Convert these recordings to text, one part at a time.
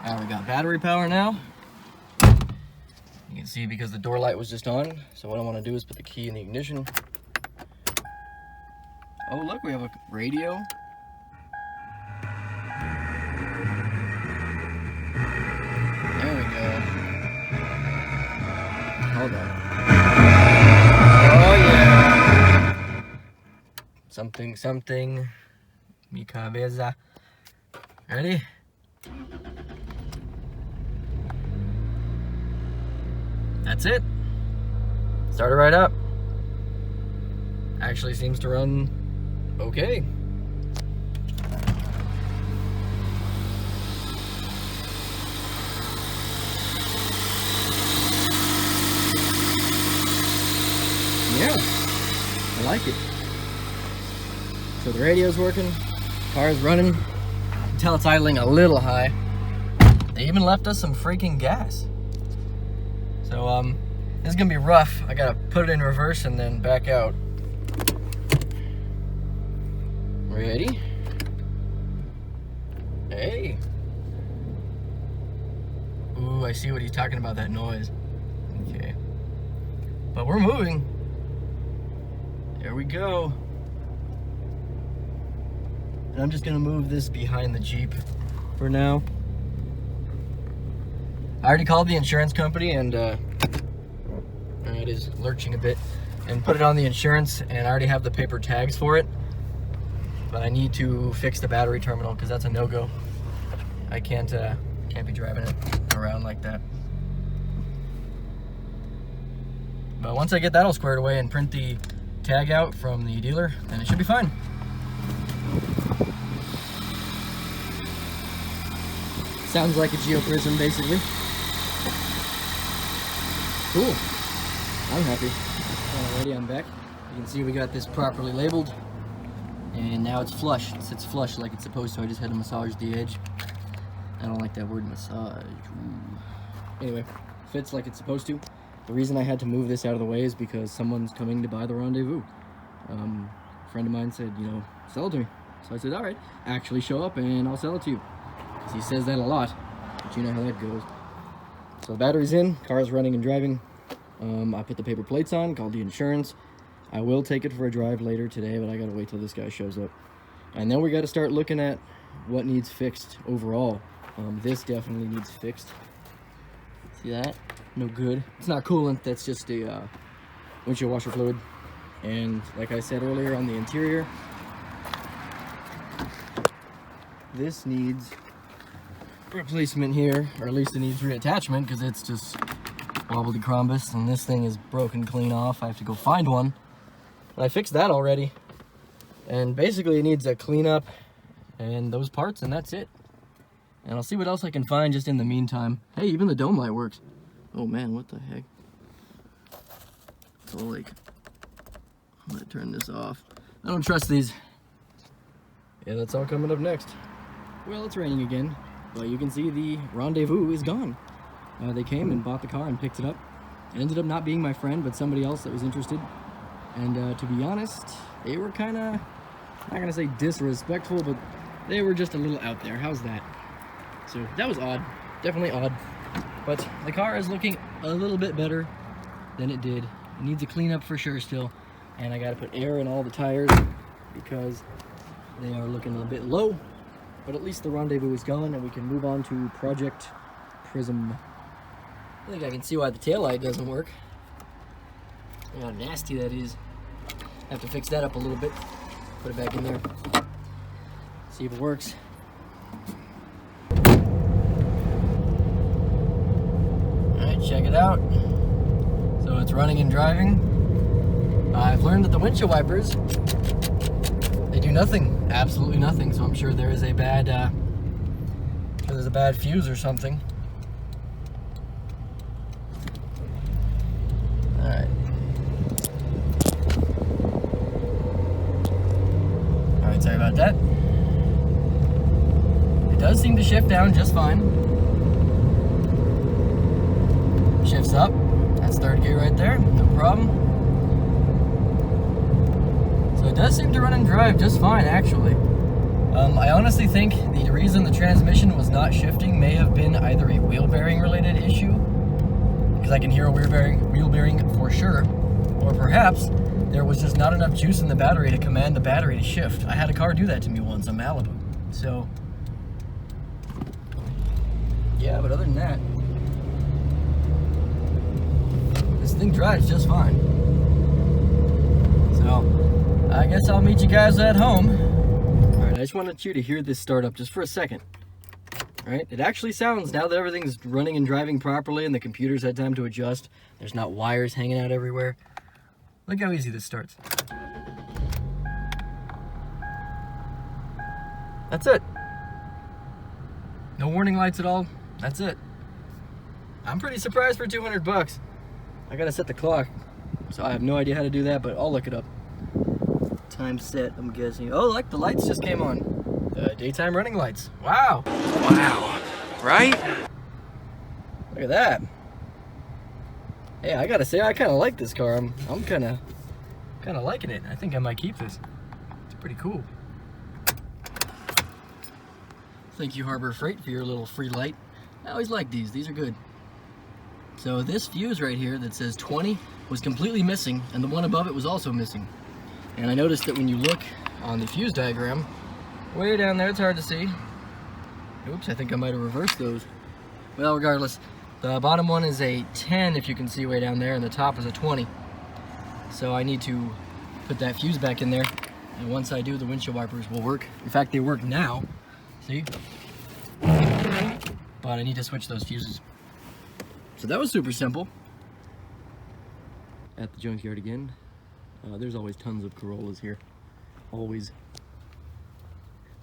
We got battery power now. You can see because the door light was just on. So what I want to do is put the key in the ignition. Oh look, we have a radio. There we go. Hold on. Oh yeah. Something, something. Mi cabeza. Ready? That's it. Start it right up. Actually seems to run okay. Yeah, I like it. So the radio's working, car's running. You can tell it's idling a little high. They even left us some freaking gas. So this is gonna be rough. I gotta put it in reverse and then back out. Ready? Hey. Ooh, I see what he's talking about, that noise. Okay. But we're moving. There we go. And I'm just gonna move this behind the Jeep for now. I already called the insurance company and it is lurching a bit, and put it on the insurance, and I already have the paper tags for it. But I need to fix the battery terminal because that's a no-go. I can't be driving it around like that. But once I get that all squared away and print the tag out from the dealer, then it should be fine. Sounds like a Geo Prizm, basically. Cool. I'm happy. Alrighty, I'm back. You can see we got this properly labeled. And now it's flush. It sits flush like it's supposed to. I just had to massage the edge. I don't like that word, massage. Ooh. Anyway, fits like it's supposed to. The reason I had to move this out of the way is because someone's coming to buy the Rendezvous. A friend of mine said, you know, sell it to me. So I said, all right, actually show up and I'll sell it to you. Because he says that a lot, but you know how that goes. So the battery's in, car's running and driving. I put the paper plates on, called the insurance. I will take it for a drive later today, but I gotta wait till this guy shows up. And then we gotta start looking at what needs fixed overall. This definitely needs fixed. See that? No good. It's not coolant, that's just a windshield washer fluid. And like I said earlier on the interior, this needs replacement here, or at least it needs reattachment because it's just wobbly crombus, and this thing is broken clean off. I have to go find one. But I fixed that already. And basically it needs a cleanup and those parts, and that's it. And I'll see what else I can find just in the meantime. Hey, even the dome light works. Oh man, what the heck? So like, I'm gonna turn this off. I don't trust these. Yeah, that's all coming up next. Well, it's raining again, but you can see the Rendezvous is gone. They came and bought the car and picked it up. It ended up not being my friend, but somebody else that was interested. And to be honest, they were kind of, not gonna say disrespectful, but they were just a little out there. How's that? So that was odd, definitely odd. But the car is looking a little bit better than it did. It needs a cleanup for sure still. And I gotta put air in all the tires because they are looking a bit low. But at least the Rendezvous is gone and we can move on to Project Prizm. I think I can see why the taillight doesn't work. Look how nasty that is. I have to fix that up a little bit. Put it back in there. See if it works. Alright, check it out. So it's running and driving. I've learned that the windshield wipers, they do nothing, absolutely nothing. So I'm sure there is a bad, fuse or something. Alright. Alright, sorry about that. It does seem to shift down just fine. Shifts up. That's third gear right there, no problem. So it does seem to run and drive just fine, actually. I honestly think the reason the transmission was not shifting may have been either a wheel bearing related issue, because I can hear a wheel bearing for sure, or perhaps there was just not enough juice in the battery to command the battery to shift. I had a car do that to me once on Malibu. So, yeah, but other than that, this thing drives just fine. So, I guess I'll meet you guys at home. Alright, I just wanted you to hear this start up just for a second. Alright, it actually sounds, now that everything's running and driving properly and the computer's had time to adjust, there's not wires hanging out everywhere. Look how easy this starts. That's it. No warning lights at all. That's it. I'm pretty surprised for 200 bucks. I gotta set the clock, so I have no idea how to do that, but I'll look it up. Time set, I'm guessing. Oh, like the lights just came on. The daytime running lights. Wow. Wow. Right? Look at that. Hey, I gotta say, I kind of like this car. I'm kind of liking it. I think I might keep this. It's pretty cool. Thank you, Harbor Freight, for your little free light. I always like these. These are good. So this fuse right here that says 20 was completely missing, and the one above it was also missing. And I noticed that when you look on the fuse diagram, way down there, it's hard to see. Oops, I think I might have reversed those. Well, regardless, the bottom one is a 10, if you can see way down there, and the top is a 20. So I need to put that fuse back in there, and once I do, the windshield wipers will work. In fact, they work now. See? But I need to switch those fuses. So that was super simple. At the junkyard again. There's always tons of Corollas here. Always.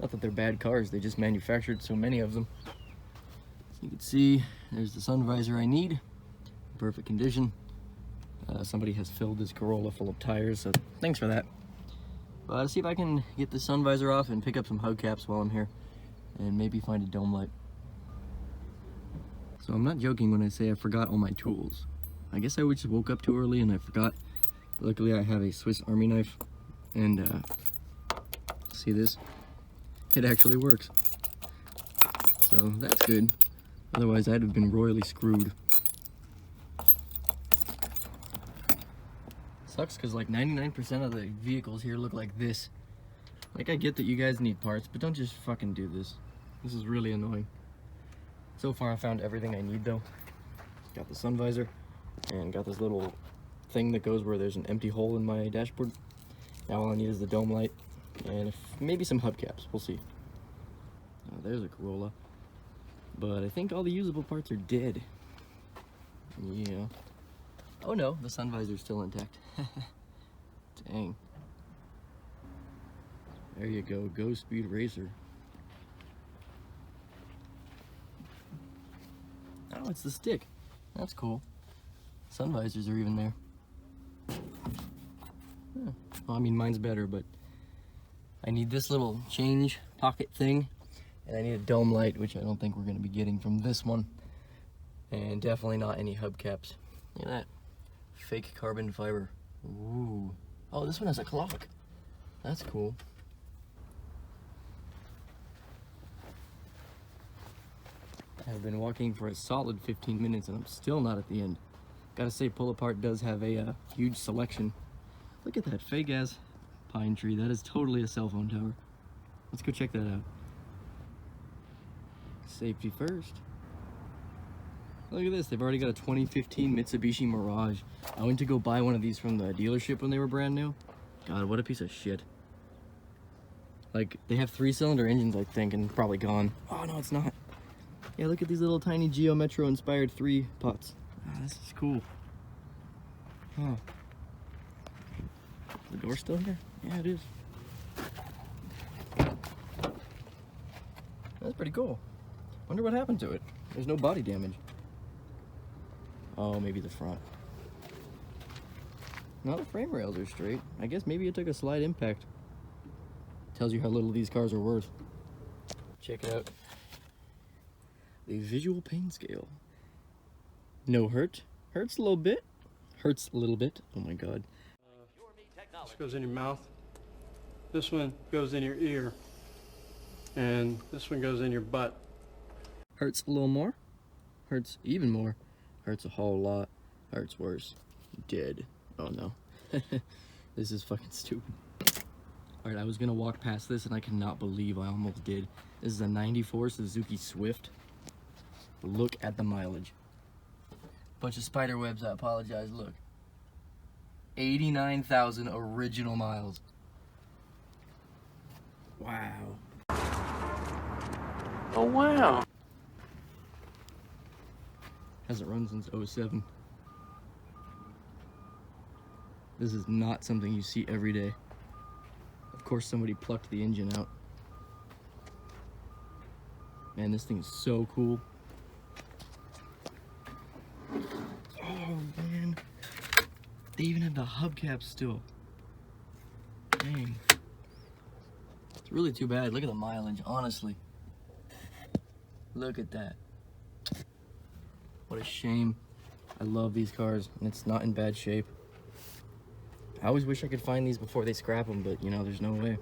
Not that they're bad cars, they just manufactured so many of them. So you can see, there's the sun visor I need. Perfect condition. Somebody has filled this Corolla full of tires, so thanks for that. But let's see if I can get the sun visor off and pick up some hubcaps while I'm here. And maybe find a dome light. So I'm not joking when I say I forgot all my tools. I guess I just woke up too early and I forgot. Luckily I have a Swiss Army knife, and see this? It actually works. So that's good. Otherwise I'd have been royally screwed. Sucks because like 99% of the vehicles here look like this. Like, I get that you guys need parts, but don't just fucking do this. This is really annoying. So far I found everything I need though. Got the sun visor, and got this little thing that goes where there's an empty hole in my dashboard. Now all I need is the dome light, and maybe some hubcaps, we'll see. Oh, there's a Corolla. But I think all the usable parts are dead. Yeah. Oh no, the sun visor's still intact. Dang. There you go, Go Speed Racer. Oh, it's the stick. That's cool. Sun visors are even there. Yeah. Well, I mean, mine's better, but I need this little change pocket thing, and I need a dome light, which I don't think we're going to be getting from this one, and definitely not any hubcaps. Look at that. Fake carbon fiber. Ooh. Oh, this one has a clock. That's cool. I've been walking for a solid 15 minutes and I'm still not at the end. Gotta say, Pull Apart does have a huge selection. Look at that fake ass pine tree. That is totally a cell phone tower. Let's go check that out. Safety first. Look at this, they've already got a 2015 Mitsubishi Mirage. I went to go buy one of these from the dealership when they were brand new. God, what a piece of shit. Like, they have 3-cylinder engines, I think, and probably gone. Oh no, it's not. Yeah, look at these little tiny Geo Metro inspired 3 pots. Oh, this is cool. Huh. Is the door still here? Yeah, it is. That's pretty cool. Wonder what happened to it. There's no body damage. Oh, maybe the front. No, the frame rails are straight. I guess maybe it took a slight impact. Tells you how little these cars are worth. Check it out. The visual pain scale. No hurt. Hurts a little bit. Hurts a little bit. Oh my god. This goes in your mouth. This one goes in your ear. and this one goes in your butt. Hurts a little more, hurts even more, hurts a whole lot, hurts worse. Dead. Oh no. This is fucking stupid. Alright, I was gonna walk past this and I cannot believe I almost did. This is a 94 Suzuki Swift. Look at the mileage. Bunch of spider webs, I apologize, look. 89,000 original miles. Wow. Oh wow. Hasn't run since 07. This is not something you see every day. Of course somebody plucked the engine out. Man, this thing is so cool. Oh man. They even have the hubcap still. Dang. It's really too bad. Look at the mileage, honestly. Look at that. What a shame. I love these cars, and it's not in bad shape. I always wish I could find these before they scrap them, but you know, there's no way.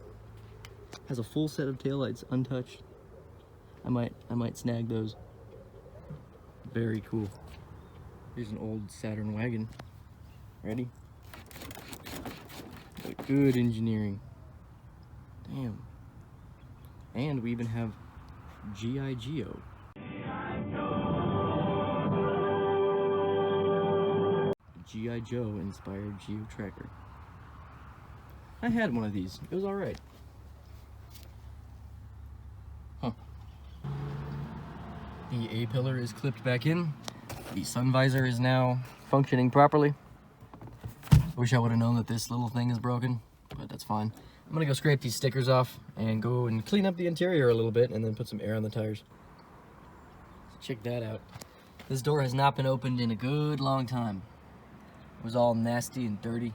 Has a full set of taillights, untouched. I might snag those. Very cool. Here's an old Saturn Wagon. Ready? Good engineering. Damn. And we even have Geo. G.I. Joe inspired Geo Tracker. I had one of these. It was alright. Huh. The A-pillar is clipped back in. The sun visor is now functioning properly. Wish I would have known that this little thing is broken, but that's fine. I'm gonna go scrape these stickers off and go and clean up the interior a little bit and then put some air on the tires. Check that out. This door has not been opened in a good long time. It was all nasty and dirty.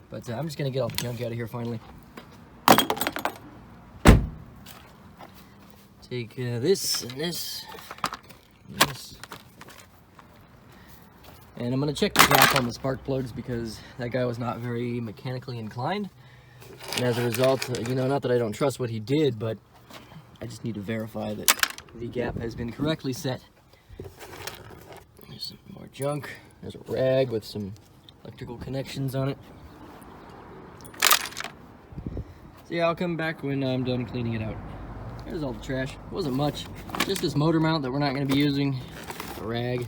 But I'm just gonna get all the junk out of here finally. Take this and this and this. And I'm gonna check the gap on the spark plugs because that guy was not very mechanically inclined. And as a result, you know, not that I don't trust what he did, but I just need to verify that the gap has been correctly set. There's some more junk. There's a rag with some electrical connections on it. So yeah, I'll come back when I'm done cleaning it out. There's all the trash. It wasn't much. Just this motor mount that we're not going to be using. A rag.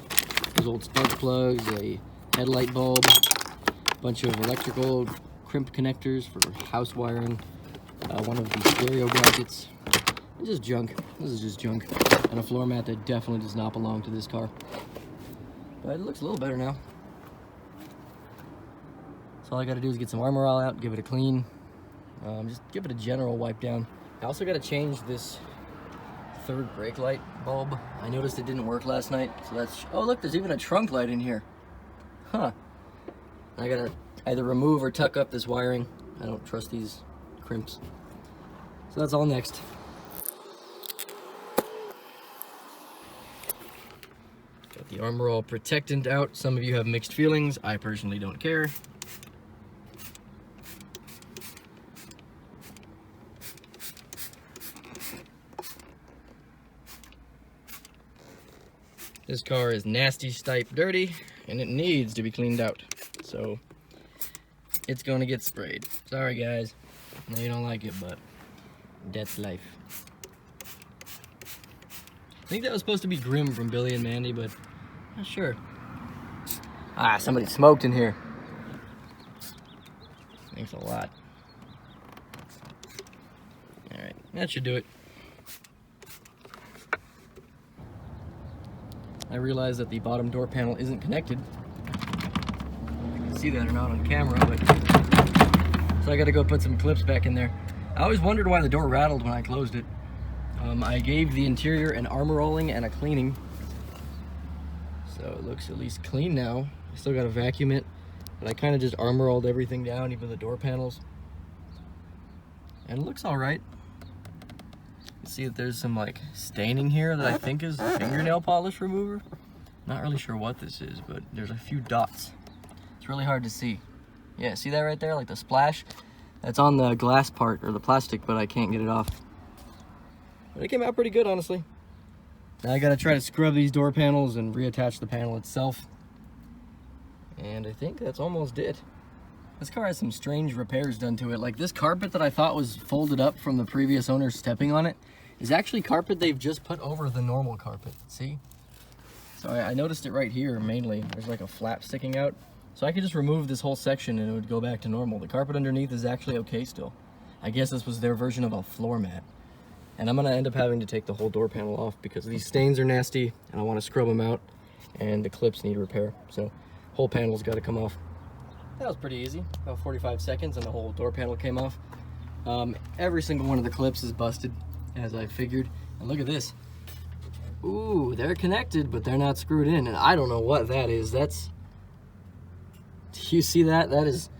Those old spark plugs. A headlight bulb. A bunch of electrical crimp connectors for house wiring. One of the stereo brackets. And just junk. This is just junk. And a floor mat that definitely does not belong to this car. But it looks a little better now. So all I gotta do is get some Armor All out, give it a clean. Just give it a general wipe down. I also gotta change this third brake light bulb. I noticed it didn't work last night, so that's... Oh look, there's even a trunk light in here. Huh. I gotta either remove or tuck up this wiring. I don't trust these crimps. So that's all next. Got the Armor All protectant out. Some of you have mixed feelings. I personally don't care. This car is nasty, stipe, dirty, and it needs to be cleaned out. So it's gonna get sprayed. Sorry guys, I know you don't like it, but that's life. I think that was supposed to be Grim from Billy and Mandy, but not sure. Ah, somebody smoked in here. Thanks a lot. All right, that should do it. I realized that the bottom door panel isn't connected. You can see that or not on camera, but so I gotta go put some clips back in there. I always wondered why the door rattled when I closed it. I gave the interior an armor rolling and a cleaning. So it looks at least clean now. I still gotta vacuum it, but I kind of just armor rolled everything down, even the door panels. And it looks all right. See that there's some like staining here that I think is fingernail polish remover. Not really sure what this is, but there's a few dots. It's really hard to see. Yeah, see that right there, like the splash? That's on the glass part or the plastic, but I can't get it off. But it came out pretty good, honestly. Now I gotta try to scrub these door panels and reattach the panel itself. And I think that's almost it. This car has some strange repairs done to it. Like this carpet that I thought was folded up from the previous owner stepping on it is actually carpet they've just put over the normal carpet. See? So I noticed it right here mainly. There's like a flap sticking out. So I could just remove this whole section and it would go back to normal. The carpet underneath is actually okay still. I guess this was their version of a floor mat. And I'm gonna end up having to take the whole door panel off because these stains are nasty and I wanna scrub them out and the clips need repair. So whole panel's gotta come off. That was pretty easy, about 45 seconds and the whole door panel came off. Every single one of the clips is busted, as I figured. And look at this. Ooh, they're connected, but they're not screwed in. And I don't know what that is. Do you see that? That is,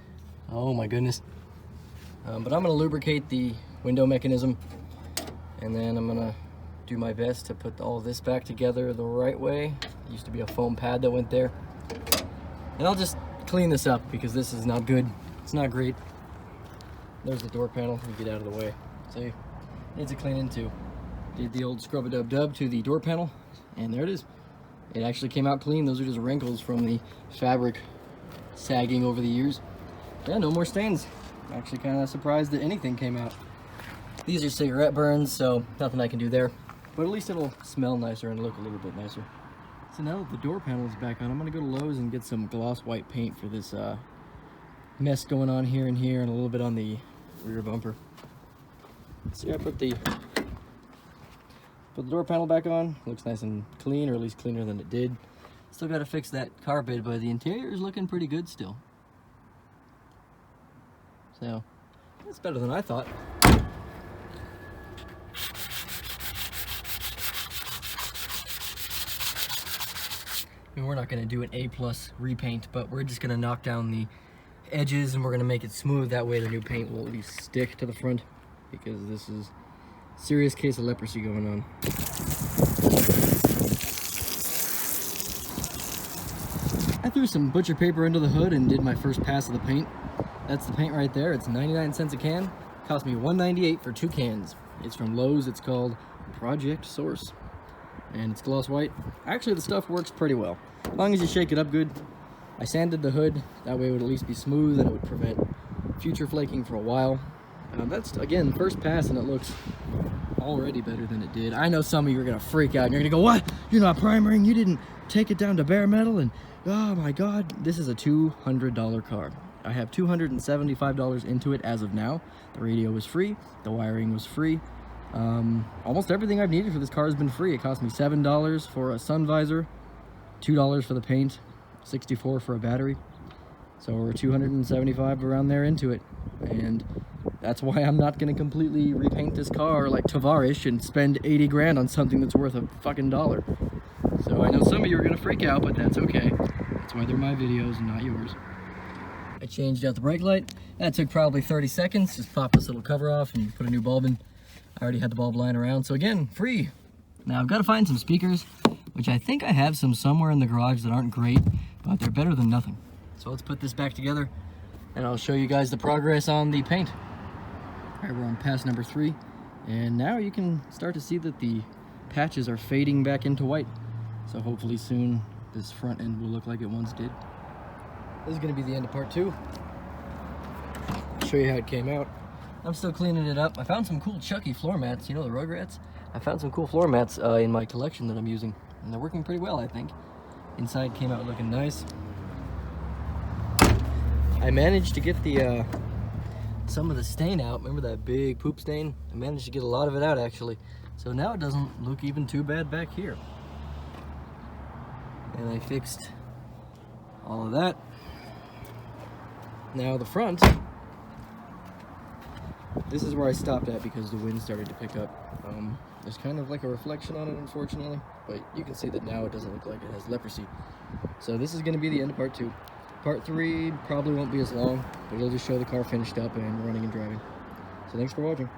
oh my goodness. But I'm gonna lubricate the window mechanism and then I'm gonna do my best to put all this back together the right way. There used to be a foam pad that went there. And I'll just clean this up because this is not good. It's not great. There's the door panel. Let me get out of the way. See, needs a cleaning too. Did the old scrub-a-dub-dub to the door panel, and there it is. It actually came out clean. Those are just wrinkles from the fabric sagging over the years. Yeah, no more stains. I'm actually kind of surprised that anything came out. These are cigarette burns, so nothing I can do there. But at least it'll smell nicer and look a little bit nicer. So now that the door panel is back on, I'm gonna go to Lowe's and get some gloss white paint for this mess going on here and here and a little bit on the rear bumper. See, I put the door panel back on. Looks nice and clean, or at least cleaner than it did. Still gotta fix that carpet, but the interior is looking pretty good still. So, that's better than I thought. I mean, we're not gonna do an A+ repaint, but we're just gonna knock down the edges and we're gonna make it smooth. That way the new paint will at least stick to the front, because this is a serious case of leprosy going on. I threw some butcher paper into the hood and did my first pass of the paint. That's the paint right there. It's 99 cents a can. Cost me $1.98 for 2 cans. It's from Lowe's. It's called Project Source. And it's gloss white. Actually, the stuff works pretty well, as long as you shake it up good. I sanded the hood. That way it would at least be smooth and it would prevent future flaking for a while. That's, again, first pass, and it looks already better than it did. I know some of you are going to freak out and you're going to go, what? You're not primering? You didn't take it down to bare metal? And oh my God, this is a $200 car. I have $275 into it as of now. The radio was free. The wiring was free. Almost everything I've needed for this car has been free. It cost me $7 for a sun visor, $2 for the paint, $64 for a battery. So we're $275 around there into it. And that's why I'm not going to completely repaint this car like Tavares and spend 80 grand on something that's worth a fucking dollar. So I know some of you are going to freak out, but that's okay. That's why they're my videos and not yours. I changed out the brake light. That took probably 30 seconds. Just pop this little cover off and put a new bulb in. I already had the bulb lying around, so again, free. Now I've got to find some speakers, which I think I have some somewhere in the garage that aren't great, but they're better than nothing. So let's put this back together and I'll show you guys the progress on the paint. All right, we're on pass number 3, and now you can start to see that the patches are fading back into white. So hopefully soon this front end will look like it once did. This is going to be the end of part 2. I'll show you how it came out. I'm still cleaning it up. I found some cool Chucky floor mats, you know, the Rugrats. I found some cool floor mats in my collection that I'm using, and they're working pretty well, I think. Inside came out looking nice. I managed to get the some of the stain out. Remember that big poop stain? I managed to get a lot of it out, actually. So now it doesn't look even too bad back here. And I fixed all of that. Now the front, this is where I stopped at because the wind started to pick up. There's kind of like a reflection on it, unfortunately, but you can see that now it doesn't look like it has leprosy. So this is going to be the end of part 2. Part 3 probably won't be as long, but it'll just show the car finished up and running and driving. So thanks for watching.